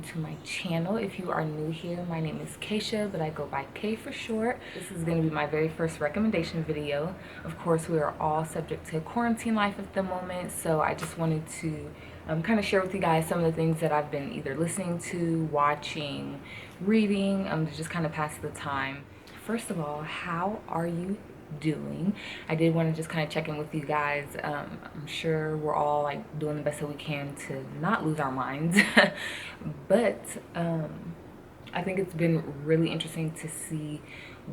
welcome to my channel. If you are new here, my name is Keisha, but I go by K for short. This is going to be my very first recommendation video. Of course, we are all subject to quarantine life at the moment, so I just wanted to kind of share with you guys some of the things that I've been either listening to, watching, reading, to just kind of pass the time. First of all, how are you doing? I did want to just kind of check in with you guys. I'm sure we're all like doing the best that we can to not lose our minds, but I think it's been really interesting to see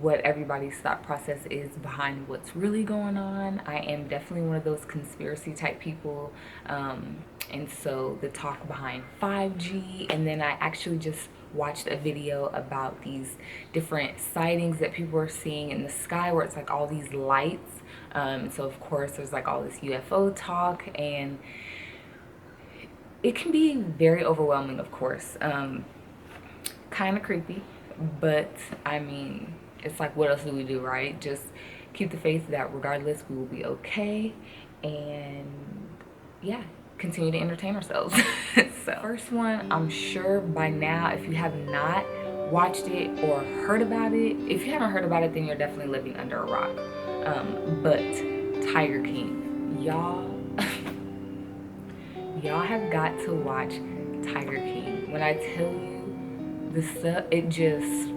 what everybody's thought process is behind what's really going on. I am definitely one of those conspiracy type people, and so the talk behind 5G, and then I actually just watched a video about these different sightings that people are seeing in the sky where it's like all these lights. So of course there's like all this UFO talk, and it can be very overwhelming, of course. Kind of creepy, but I mean, it's like, what else do we do, right? Just keep the faith that regardless we will be okay, and yeah, continue to entertain ourselves. So first one, I'm sure by now, if you have not watched it or heard about it, if you haven't heard about it, then you're definitely living under a rock. But Tiger King, y'all y'all have got to watch Tiger King. When I tell you the stuff, it just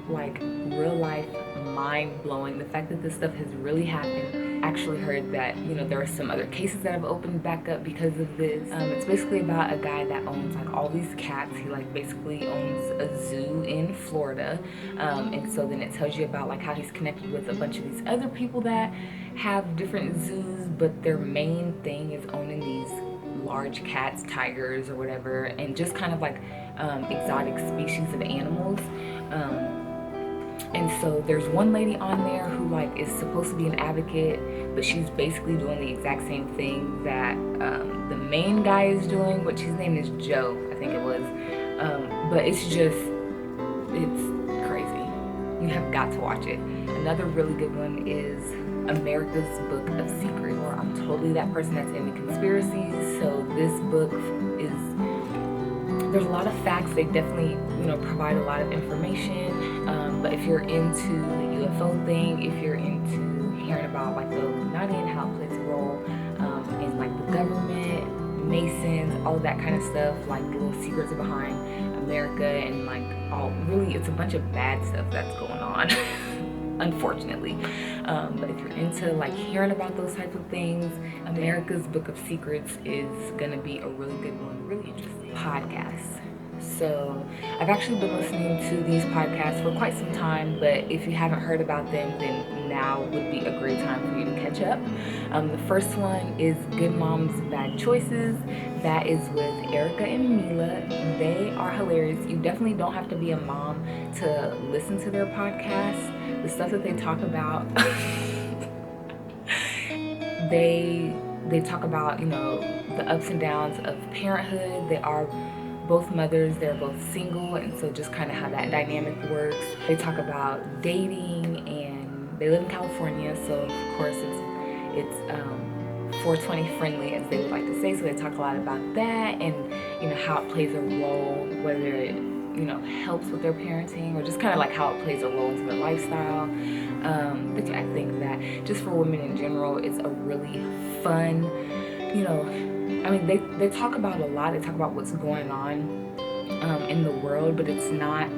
like real life mind blowing. The fact that this stuff has really happened. Actually heard that, you know, there are some other cases that have opened back up because of this. It's basically about a guy that owns like all these cats. He like basically owns a zoo in Florida, and so then it tells you about like how he's connected with a bunch of these other people that have different zoos, but their main thing is owning these large cats, tigers or whatever, and just kind of like exotic species of animals. And so there's one lady on there who like is supposed to be an advocate, but she's basically doing the exact same thing that the main guy is doing, which his name is Joe, I think it was. But it's crazy. You have got to watch it. Another really good one is America's Book of Secrets. I'm totally that person that's into conspiracies, so this book is, there's a lot of facts. They definitely, you know, provide a lot of information. But if you're into the UFO thing, if you're into hearing about like the Illuminati and how it plays a role in like the government, Masons, all of that kind of stuff, like the little secrets behind America, and like really it's a bunch of bad stuff that's going on. Unfortunately, but if you're into like hearing about those types of things, America's Book of Secrets is gonna be a really good one, really interesting podcasts. So I've actually been listening to these podcasts for quite some time, but if you haven't heard about them, then now would be a great time for you to catch up. The first one is Good Moms, Bad Choices. That is with Erica and Mila. They are hilarious. You definitely don't have to be a mom to listen to their podcast. The stuff that they talk about, they talk about, you know, the ups and downs of parenthood. They are both mothers, they're both single, and so just kind of how that dynamic works. They talk about dating, and they live in California, so of course it's 420 friendly, as they would like to say. So they talk a lot about that, and you know how it plays a role, whether it, you know, helps with their parenting, or just kind of like how it plays a role into their lifestyle. But I think that just for women in general, it's a really fun, you know, I mean, they talk about a lot. They talk about what's going on in the world, but it's not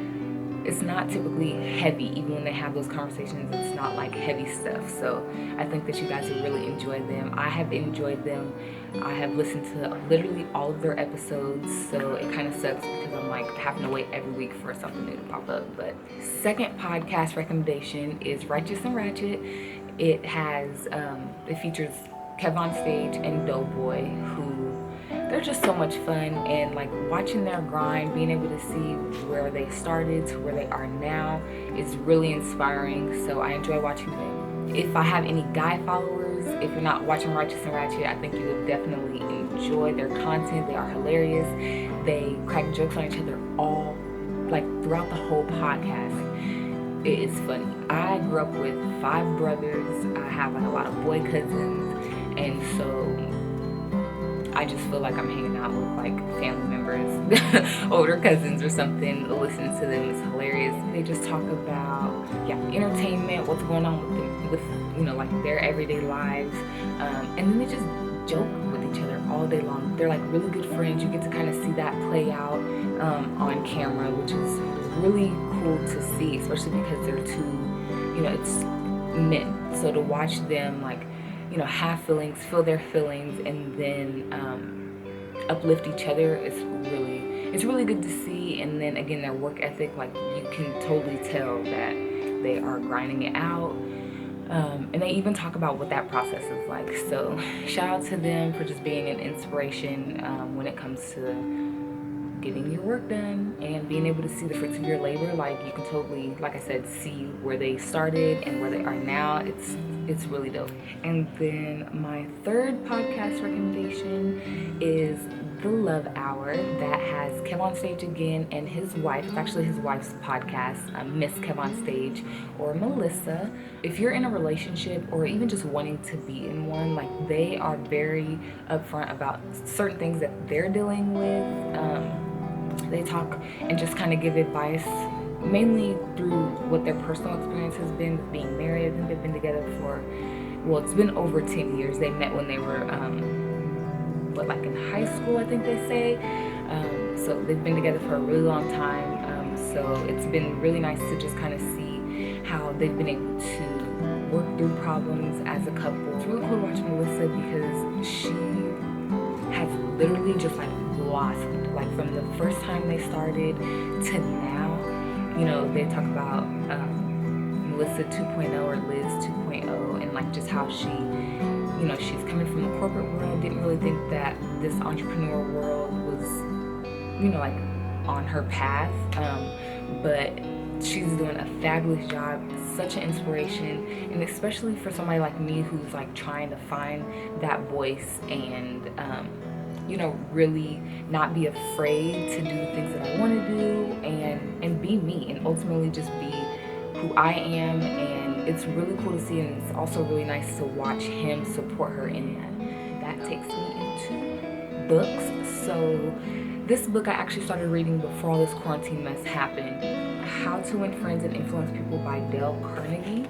typically heavy. Even when they have those conversations, it's not like heavy stuff. So I think that you guys will really enjoy them. I have enjoyed them. I have listened to literally all of their episodes, so it kind of sucks because I'm like having to wait every week for something new to pop up. But second podcast recommendation is Righteous and Ratchet. It features Kevon Stage and Doughboy, who they're just so much fun, and like watching their grind, being able to see where they started to where they are now is really inspiring. So I enjoy watching them. If I have any guy followers, if you're not watching Righteous and Ratchet, I think you would definitely enjoy their content. They are hilarious. They crack jokes on each other all like throughout the whole podcast. It is funny. I grew up with 5 brothers. I have like a lot of boy cousins, and so I just feel like I'm hanging out with like family members, older cousins or something, listening to them is hilarious. They just talk about entertainment, what's going on with like their everyday lives, and then they just joke with each other all day long. They're like really good friends. You get to kind of see that play out on camera, which is really cool to see, especially because they're two, it's men. So to watch them like, have feelings, feel their feelings, and then uplift each other is really good to see. And then again, their work ethic, like you can totally tell that they are grinding it out. And they even talk about what that process is like. So shout out to them for just being an inspiration when it comes to getting your work done and being able to see the fruits of your labor. Like you can totally, like I said, see where they started and where they are now. It's really dope. And then my third podcast recommendation is The Love Hour, that has Kev on Stage again and his wife. It's actually his wife's podcast, Miss Kev on Stage, or Melissa. If you're in a relationship or even just wanting to be in one, like they are very upfront about certain things that they're dealing with. They talk and just kind of give advice, mainly through what their personal experience has been with being married. I think they've been together for, it's been over 10 years. They met when they were, like in high school, I think they say. So they've been together for a really long time. So it's been really nice to just kind of see how they've been able to work through problems as a couple. It's really cool to watch Melissa because she has literally just like blossomed. Like from the first time they started to now, they talk about Melissa 2.0 or Liz 2.0 and like just how she, she's coming from the corporate world, didn't really think that this entrepreneur world was, like on her path, but she's doing a fabulous job, such an inspiration, and especially for somebody like me who's like trying to find that voice and really not be afraid to do the things that I want to do and be me and ultimately just be who I am. And it's really cool to see, and it's also really nice to watch him support her in that. That takes me into books. So this book I actually started reading before all this quarantine mess happened, How to Win Friends and Influence People by Dale Carnegie.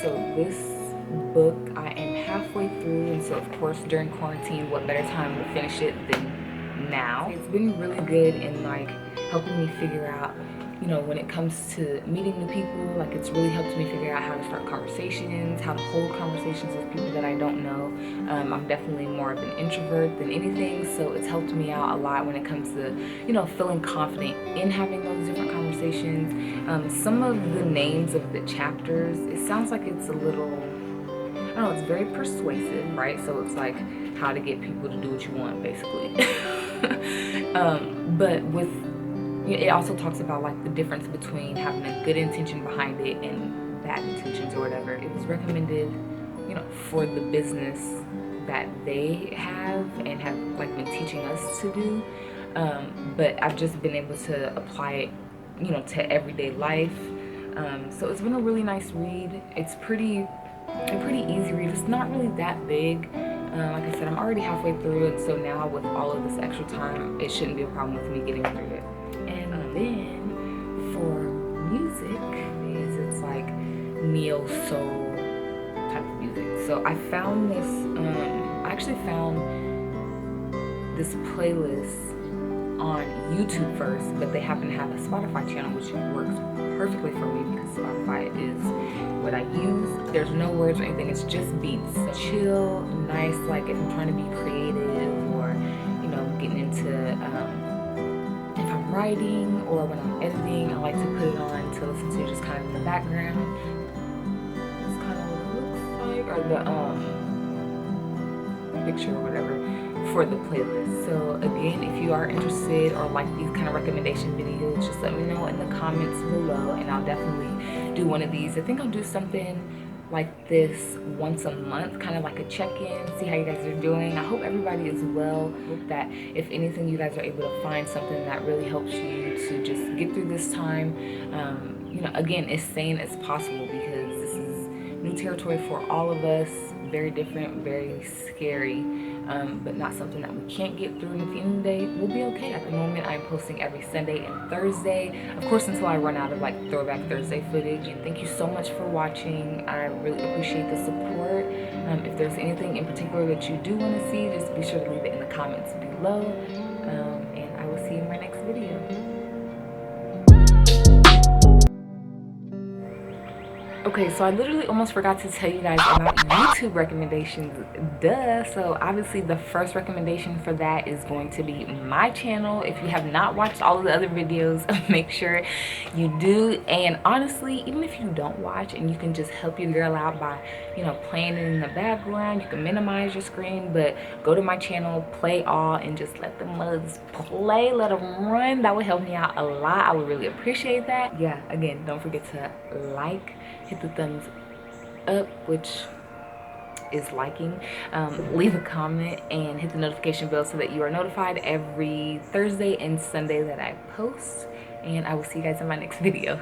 So this book I am halfway through, and so of course during quarantine, what better time to finish it than now. It's been really good in like helping me figure out, when it comes to meeting new people, like it's really helped me figure out how to start conversations, how to hold conversations with people that I don't know. I'm definitely more of an introvert than anything, so it's helped me out a lot when it comes to, feeling confident in having those different conversations. Some of the names of the chapters, it sounds like it's a little, I don't know, it's very persuasive, right? So it's like how to get people to do what you want, basically. But it also talks about like the difference between having a good intention behind it and bad intentions or whatever. It was recommended, for the business that they have and have like been teaching us to do. But I've just been able to apply it, to everyday life. So it's been a really nice read. It's a pretty easy read. It's not really that big. Like I said, I'm already halfway through it, so now with all of this extra time, it shouldn't be a problem with me getting through it. And then for music, it's like neo soul type of music. So I found this. I actually found this playlist on YouTube first, but they happen to have a Spotify channel, which works perfectly for me because Spotify is what I use. There's no words or anything, it's just beats. Chill, nice, like if I'm trying to be creative or, getting into, if I'm writing or when I'm editing, I like to put it on to listen to just kind of in the background. That's kind of what it looks like, or the picture or whatever for the playlist. So again, if you are interested or like these kind of recommendation videos, just let me know in the comments below and I'll definitely do one of these. I think I'll do something like this once a month, kind of like a check-in, see how you guys are doing. I hope everybody is well. I hope that if anything, you guys are able to find something that really helps you to just get through this time, again, as sane as possible, because this is new territory for all of us, very different, very scary. but not something that we can't get through. And at the end of the day, we'll be okay. At the moment, I'm posting every Sunday and Thursday, of course, until I run out of like Throwback Thursday footage. And thank you so much for watching. I really appreciate the support. If there's anything in particular that you do want to see, just be sure to leave it in the comments below. And I will see you in my next video. Okay, so I literally almost forgot to tell you guys about YouTube recommendations. Duh. So obviously the first recommendation for that is going to be my channel. If you have not watched all of the other videos, make sure you do. And honestly, even if you don't watch and you can just help your girl out by, you know, playing it in the background, you can minimize your screen, but go to my channel, play all, and just let the mugs play, let them run. That would help me out a lot. I would really appreciate that. Yeah, again, don't forget to like, hit the thumbs up, which is liking, leave a comment, and hit the notification bell so that you are notified every Thursday and Sunday that I post. And I will see you guys in my next video.